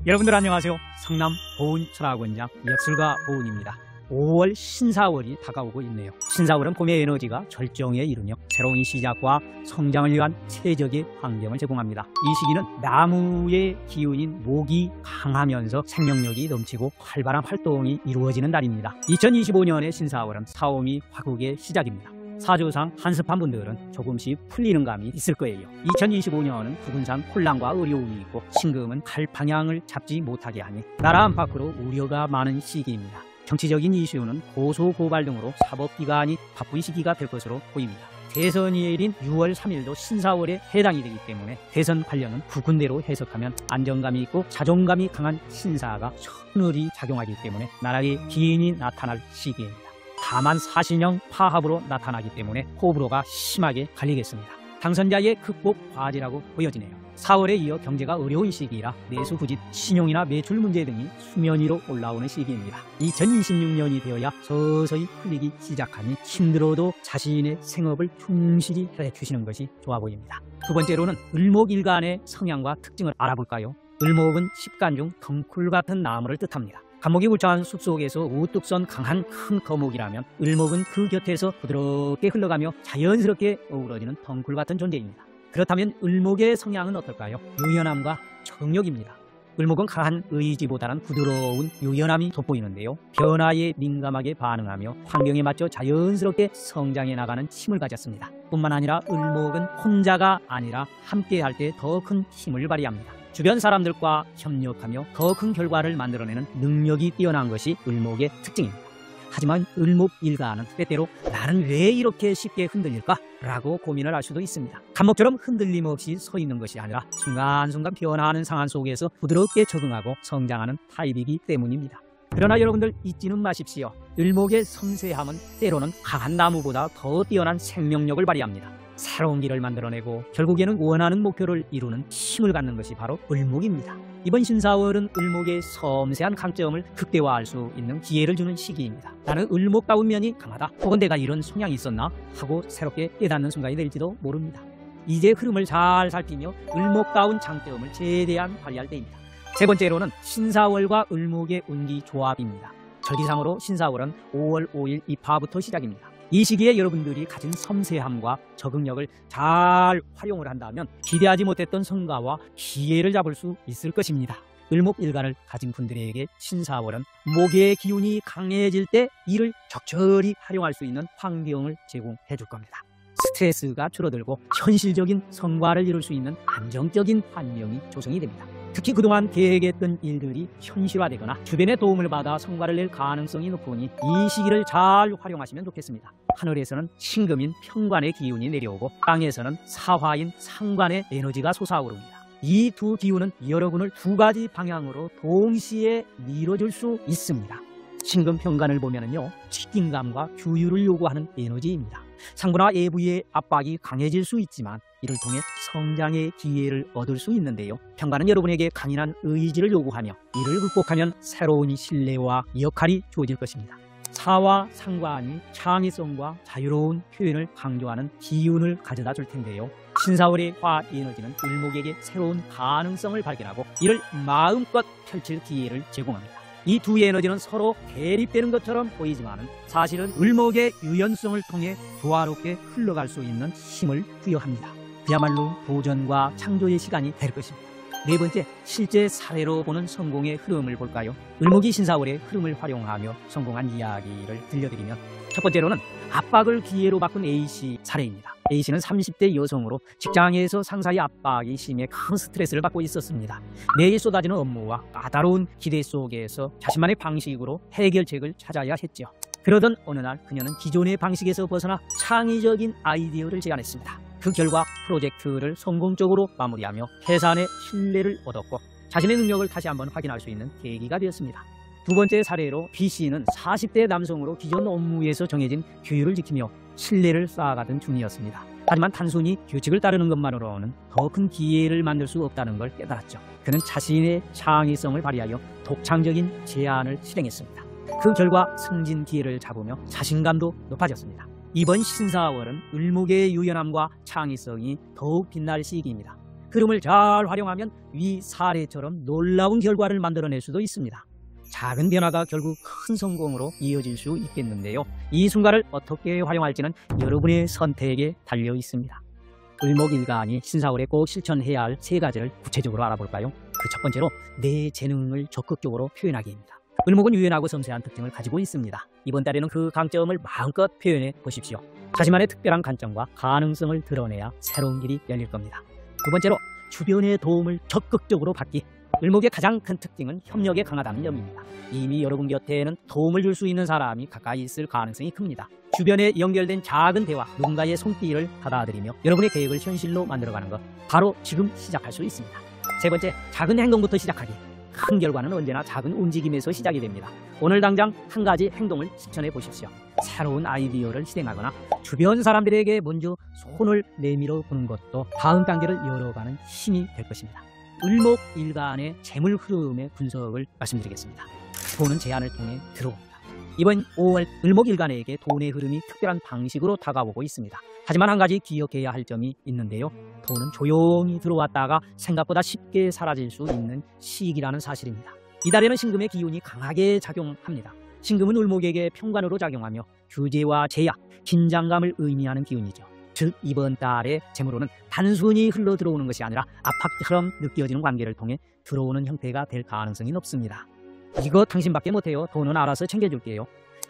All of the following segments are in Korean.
여러분들 안녕하세요. 성남 보은철학원장 역술가 보은입니다. 5월 신사월이 다가오고 있네요. 신사월은 봄의 에너지가 절정에 이르며 새로운 시작과 성장을 위한 최적의 환경을 제공합니다. 이 시기는 나무의 기운인 목이 강하면서 생명력이 넘치고 활발한 활동이 이루어지는 달입니다. 2025년의 신사월은 사오미 화국의 시작입니다. 사주상 한습한 분들은 조금씩 풀리는 감이 있을 거예요. 2025년은 부근산 혼란과 어려움이 있고 신금은 갈 방향을 잡지 못하게 하니 나라 안팎으로 우려가 많은 시기입니다. 정치적인 이슈는 고소고발 등으로 사법기관이 바쁜 시기가 될 것으로 보입니다. 대선일인 6월 3일도 신사월에 해당이 되기 때문에 대선 관련은 부군대로 해석하면 안정감이 있고 자존감이 강한 신사가 천을이 작용하기 때문에 나라의 기인이 나타날 시기입니다. 다만 사신형 파합으로 나타나기 때문에 호불호가 심하게 갈리겠습니다. 당선자의 극복 과제라고 보여지네요. 4월에 이어 경제가 어려운 시기라 내수 부짓, 신용이나 매출 문제 등이 수면 위로 올라오는 시기입니다. 2026년이 되어야 서서히 풀리기 시작하니 힘들어도 자신의 생업을 충실히 해주시는 것이 좋아 보입니다. 두 번째로는 을목일간의 성향과 특징을 알아볼까요? 을목은 십간 중 덩쿨 같은 나무를 뜻합니다. 간목이 울창한 숲속에서 우뚝 선 강한 큰 거목이라면 을목은 그 곁에서 부드럽게 흘러가며 자연스럽게 어우러지는 덩굴 같은 존재입니다. 그렇다면 을목의 성향은 어떨까요? 유연함과 적응력입니다. 을목은 강한 의지보다는 부드러운 유연함이 돋보이는데요. 변화에 민감하게 반응하며 환경에 맞춰 자연스럽게 성장해 나가는 힘을 가졌습니다. 뿐만 아니라 을목은 혼자가 아니라 함께할 때 더 큰 힘을 발휘합니다. 주변 사람들과 협력하며 더 큰 결과를 만들어내는 능력이 뛰어난 것이 을목의 특징입니다. 하지만 을목일간은 때때로 나는 왜 이렇게 쉽게 흔들릴까? 라고 고민을 할 수도 있습니다. 간목처럼 흔들림 없이 서 있는 것이 아니라 순간순간 변화하는 상황 속에서 부드럽게 적응하고 성장하는 타입이기 때문입니다. 그러나 여러분들 잊지는 마십시오. 을목의 섬세함은 때로는 강한 나무보다 더 뛰어난 생명력을 발휘합니다. 새로운 길을 만들어내고 결국에는 원하는 목표를 이루는 힘을 갖는 것이 바로 을목입니다. 이번 신사월은 을목의 섬세한 강점을 극대화할 수 있는 기회를 주는 시기입니다. 나는 을목다운 면이 강하다, 혹은 내가 이런 성향이 있었나 하고 새롭게 깨닫는 순간이 될지도 모릅니다. 이제 흐름을 잘 살피며 을목다운 장점을 최대한 발휘할 때입니다. 세 번째로는 신사월과 을목의 운기 조합입니다. 절기상으로 신사월은 5월 5일 입하부터 시작입니다. 이 시기에 여러분들이 가진 섬세함과 적응력을 잘 활용을 한다면 기대하지 못했던 성과와 기회를 잡을 수 있을 것입니다. 을목일간을 가진 분들에게 신사월은 목의 기운이 강해질 때 이를 적절히 활용할 수 있는 환경을 제공해 줄 겁니다. 스트레스가 줄어들고 현실적인 성과를 이룰 수 있는 안정적인 환경이 조성이 됩니다. 특히 그동안 계획했던 일들이 현실화되거나 주변의 도움을 받아 성과를 낼 가능성이 높으니 이 시기를 잘 활용하시면 좋겠습니다. 하늘에서는 신금인 평관의 기운이 내려오고 땅에서는 사화인 상관의 에너지가 솟아오릅니다. 이 두 기운은 여러분을 두 가지 방향으로 동시에 밀어줄 수 있습니다. 신금 평관을 보면은요, 책임감과 규율을 요구하는 에너지입니다. 상부나 외부의 압박이 강해질 수 있지만 이를 통해 성장의 기회를 얻을 수 있는데요. 평관은 여러분에게 강인한 의지를 요구하며 이를 극복하면 새로운 신뢰와 역할이 주어질 것입니다. 사와 상관이 창의성과 자유로운 표현을 강조하는 기운을 가져다 줄 텐데요. 신사월의 화 에너지는 을목에게 새로운 가능성을 발견하고 이를 마음껏 펼칠 기회를 제공합니다. 이 두 에너지는 서로 대립되는 것처럼 보이지만 사실은 을목의 유연성을 통해 조화롭게 흘러갈 수 있는 힘을 부여합니다. 그야말로 도전과 창조의 시간이 될 것입니다. 네 번째, 실제 사례로 보는 성공의 흐름을 볼까요? 을목이 신사월의 흐름을 활용하며 성공한 이야기를 들려드리면, 첫 번째로는 압박을 기회로 바꾼 A씨 사례입니다. A씨는 30대 여성으로 직장에서 상사의 압박이 심해 큰 스트레스를 받고 있었습니다. 매일 쏟아지는 업무와 까다로운 기대 속에서 자신만의 방식으로 해결책을 찾아야 했죠. 그러던 어느 날 그녀는 기존의 방식에서 벗어나 창의적인 아이디어를 제안했습니다. 그 결과 프로젝트를 성공적으로 마무리하며 회사 내 신뢰를 얻었고 자신의 능력을 다시 한번 확인할 수 있는 계기가 되었습니다. 두 번째 사례로 B씨는 40대 남성으로 기존 업무에서 정해진 규율을 지키며 신뢰를 쌓아가던 중이었습니다. 하지만 단순히 규칙을 따르는 것만으로는 더 큰 기회를 만들 수 없다는 걸 깨달았죠. 그는 자신의 창의성을 발휘하여 독창적인 제안을 실행했습니다. 그 결과 승진 기회를 잡으며 자신감도 높아졌습니다. 이번 신사월은 을목의 유연함과 창의성이 더욱 빛날 시기입니다. 흐름을 잘 활용하면 위 사례처럼 놀라운 결과를 만들어낼 수도 있습니다. 작은 변화가 결국 큰 성공으로 이어질 수 있겠는데요. 이 순간을 어떻게 활용할지는 여러분의 선택에 달려 있습니다. 을목일간이 신사월에 꼭 실천해야 할 3가지를 구체적으로 알아볼까요? 그 첫 번째로 내 재능을 적극적으로 표현하기입니다. 을목은 유연하고 섬세한 특징을 가지고 있습니다. 이번 달에는 그 강점을 마음껏 표현해 보십시오. 자신만의 특별한 관점과 가능성을 드러내야 새로운 길이 열릴 겁니다. 두 번째로 주변의 도움을 적극적으로 받기. 을목의 가장 큰 특징은 협력에 강하다는 점입니다. 이미 여러분 곁에는 도움을 줄 수 있는 사람이 가까이 있을 가능성이 큽니다. 주변에 연결된 작은 대화, 누군가의 손길을 받아들이며 여러분의 계획을 현실로 만들어가는 것, 바로 지금 시작할 수 있습니다. 세 번째, 작은 행동부터 시작하기. 큰 결과는 언제나 작은 움직임에서 시작이 됩니다. 오늘 당장 한 가지 행동을 실천해 보십시오. 새로운 아이디어를 실행하거나 주변 사람들에게 먼저 손을 내밀어 보는 것도 다음 단계를 열어가는 힘이 될 것입니다. 을목일간의 재물 흐름의 분석을 말씀드리겠습니다. 돈은 제한을 통해 들어옵니다. 이번 5월 을목일간에게 돈의 흐름이 특별한 방식으로 다가오고 있습니다. 하지만 한 가지 기억해야 할 점이 있는데요. 돈은 조용히 들어왔다가 생각보다 쉽게 사라질 수 있는 시기라는 사실입니다. 이달에는 신금의 기운이 강하게 작용합니다. 신금은 을목에게 평관으로 작용하며 규제와 제약, 긴장감을 의미하는 기운이죠. 즉 이번 달의 재물로는 단순히 흘러 들어오는 것이 아니라 압박처럼 느껴지는 관계를 통해 들어오는 형태가 될 가능성이 높습니다. 이거 당신밖에 못해요. 돈은 알아서 챙겨줄게요.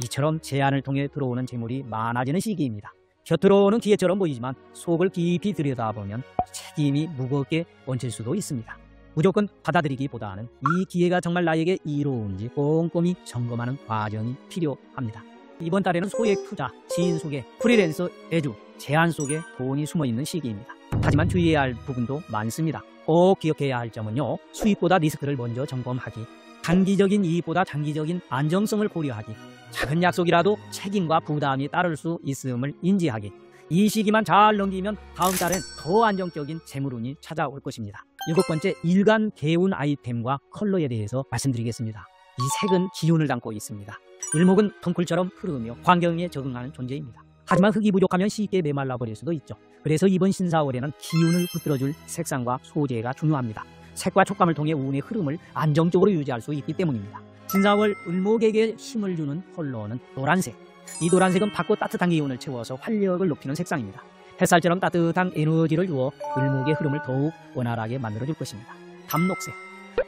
이처럼 제안을 통해 들어오는 재물이 많아지는 시기입니다. 곁으로 오는 기회처럼 보이지만 속을 깊이 들여다보면 책임이 무겁게 얹힐 수도 있습니다. 무조건 받아들이기보다는 이 기회가 정말 나에게 이로운지 꼼꼼히 점검하는 과정이 필요합니다. 이번 달에는 소액 투자, 지인 소개, 프리랜서 애주, 제안 속에 돈이 숨어있는 시기입니다. 하지만 주의해야 할 부분도 많습니다. 꼭 기억해야 할 점은요. 수익보다 리스크를 먼저 점검하기, 단기적인 이익보다 장기적인 안정성을 고려하기, 작은 약속이라도 책임과 부담이 따를 수 있음을 인지하기. 이 시기만 잘 넘기면 다음 달엔 더 안정적인 재물운이 찾아올 것입니다. 7번째, 일간 개운 아이템과 컬러에 대해서 말씀드리겠습니다. 이 색은 기운을 담고 있습니다. 을목은 덩굴처럼 흐르며 환경에 적응하는 존재입니다. 하지만 흙이 부족하면 쉽게 메말라 버릴 수도 있죠. 그래서 이번 신사월에는 기운을 붙들어줄 색상과 소재가 중요합니다. 색과 촉감을 통해 운의 흐름을 안정적으로 유지할 수 있기 때문입니다. 신사월 을목에게 힘을 주는 컬러는 노란색. 이 노란색은 밝고 따뜻한 기운을 채워서 활력을 높이는 색상입니다. 햇살처럼 따뜻한 에너지를 주어 을목의 흐름을 더욱 원활하게 만들어줄 것입니다. 담록색.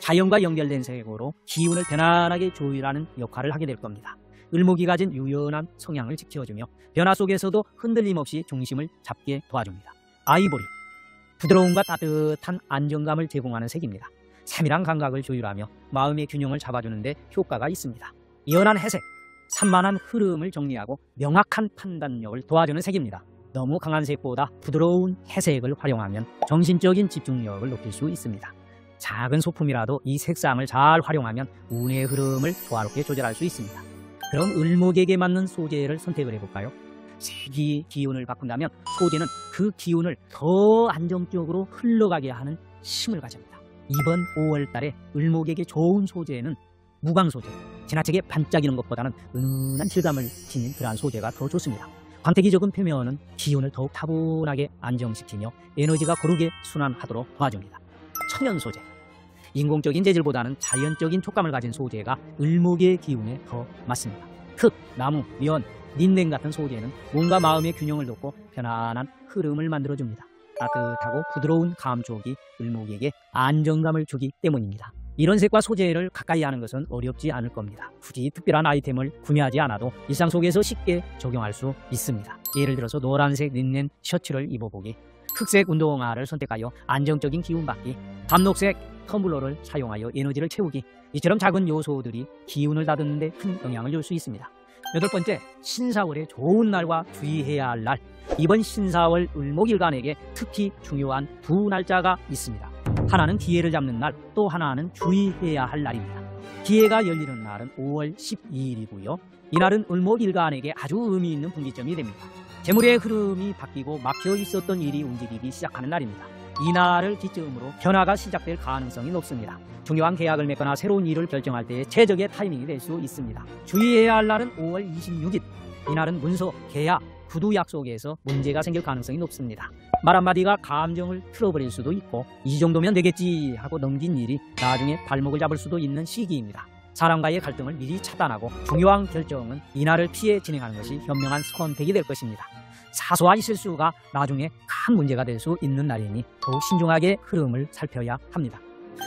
자연과 연결된 색으로 기운을 편안하게 조율하는 역할을 하게 될 겁니다. 을목이 가진 유연한 성향을 지켜주며 변화 속에서도 흔들림 없이 중심을 잡게 도와줍니다. 아이보리. 부드러움과 따뜻한 안정감을 제공하는 색입니다. 세밀한 감각을 조율하며 마음의 균형을 잡아주는 데 효과가 있습니다. 연한 회색. 산만한 흐름을 정리하고 명확한 판단력을 도와주는 색입니다. 너무 강한 색보다 부드러운 회색을 활용하면 정신적인 집중력을 높일 수 있습니다. 작은 소품이라도 이 색상을 잘 활용하면 운의 흐름을 조화롭게 조절할 수 있습니다. 그럼 을목에게 맞는 소재를 선택을 해볼까요? 색이 기운을 바꾼다면 소재는 그 기운을 더 안정적으로 흘러가게 하는 힘을 가집니다. 이번 5월 달에 을목에게 좋은 소재는 무광 소재. 지나치게 반짝이는 것보다는 은은한 질감을 지닌 그러한 소재가 더 좋습니다. 광택이 적은 표면은 기운을 더욱 타분하게 안정시키며 에너지가 고르게 순환하도록 도와줍니다. 천연 소재. 인공적인 재질보다는 자연적인 촉감을 가진 소재가 을목의 기운에 더 맞습니다. 흙, 나무, 면, 린넨 같은 소재는 몸과 마음의 균형을 돕고 편안한 흐름을 만들어줍니다. 따뜻하고 부드러운 감촉이 을목에게 안정감을 주기 때문입니다. 이런 색과 소재를 가까이 하는 것은 어렵지 않을 겁니다. 굳이 특별한 아이템을 구매하지 않아도 일상 속에서 쉽게 적용할 수 있습니다. 예를 들어서 노란색 린넨 셔츠를 입어보기, 흑색 운동화를 선택하여 안정적인 기운받기, 담록색 텀블러를 사용하여 에너지를 채우기. 이처럼 작은 요소들이 기운을 다듬는 데 큰 영향을 줄 수 있습니다. 8번째, 신사월의 좋은 날과 주의해야 할 날. 이번 신사월 을목일간에게 특히 중요한 두 날짜가 있습니다. 하나는 기회를 잡는 날, 또 하나는 주의해야 할 날입니다. 기회가 열리는 날은 5월 12일이고요. 이날은 을목일간에게 아주 의미 있는 분기점이 됩니다. 재물의 흐름이 바뀌고 막혀 있었던 일이 움직이기 시작하는 날입니다. 이 날을 기점으로 변화가 시작될 가능성이 높습니다. 중요한 계약을 맺거나 새로운 일을 결정할 때의 최적의 타이밍이 될 수 있습니다. 주의해야 할 날은 5월 26일. 이날은 문서, 계약, 구두 약속에서 문제가 생길 가능성이 높습니다. 말 한마디가 감정을 틀어버릴 수도 있고 이 정도면 되겠지 하고 넘긴 일이 나중에 발목을 잡을 수도 있는 시기입니다. 사람과의 갈등을 미리 차단하고 중요한 결정은 이날을 피해 진행하는 것이 현명한 선택이 될 것입니다. 사소한 실수가 나중에 큰 문제가 될 수 있는 날이니 더욱 신중하게 흐름을 살펴야 합니다.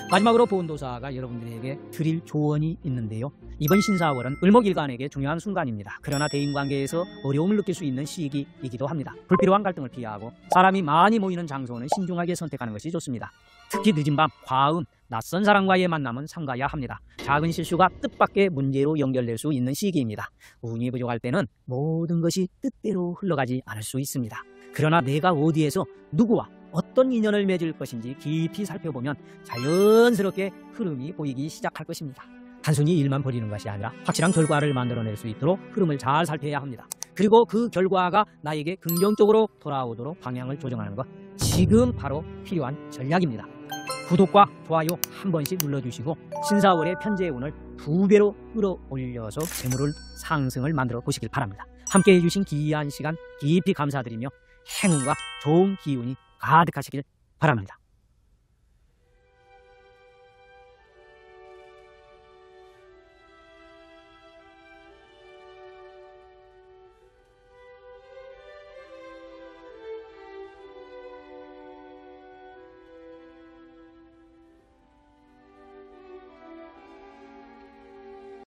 마지막으로 보온도사가 여러분들에게 드릴 조언이 있는데요. 이번 신사월은 을목일간에게 중요한 순간입니다. 그러나 대인관계에서 어려움을 느낄 수 있는 시기이기도 합니다. 불필요한 갈등을 피하고 사람이 많이 모이는 장소는 신중하게 선택하는 것이 좋습니다. 특히 늦은 밤, 과음, 낯선 사람과의 만남은 삼가야 합니다. 작은 실수가 뜻밖의 문제로 연결될 수 있는 시기입니다. 운이 부족할 때는 모든 것이 뜻대로 흘러가지 않을 수 있습니다. 그러나 내가 어디에서 누구와 어떤 인연을 맺을 것인지 깊이 살펴보면 자연스럽게 흐름이 보이기 시작할 것입니다. 단순히 일만 벌이는 것이 아니라 확실한 결과를 만들어낼 수 있도록 흐름을 잘 살펴야 합니다. 그리고 그 결과가 나에게 긍정적으로 돌아오도록 방향을 조정하는 것, 지금 바로 필요한 전략입니다. 구독과 좋아요 한 번씩 눌러주시고 신사월의 편재의 운을 2배로 끌어올려서 재물을 상승을 만들어 보시길 바랍니다. 함께해 주신 귀한 시간 깊이 감사드리며 행운과 좋은 기운이 가득하시길 바랍니다.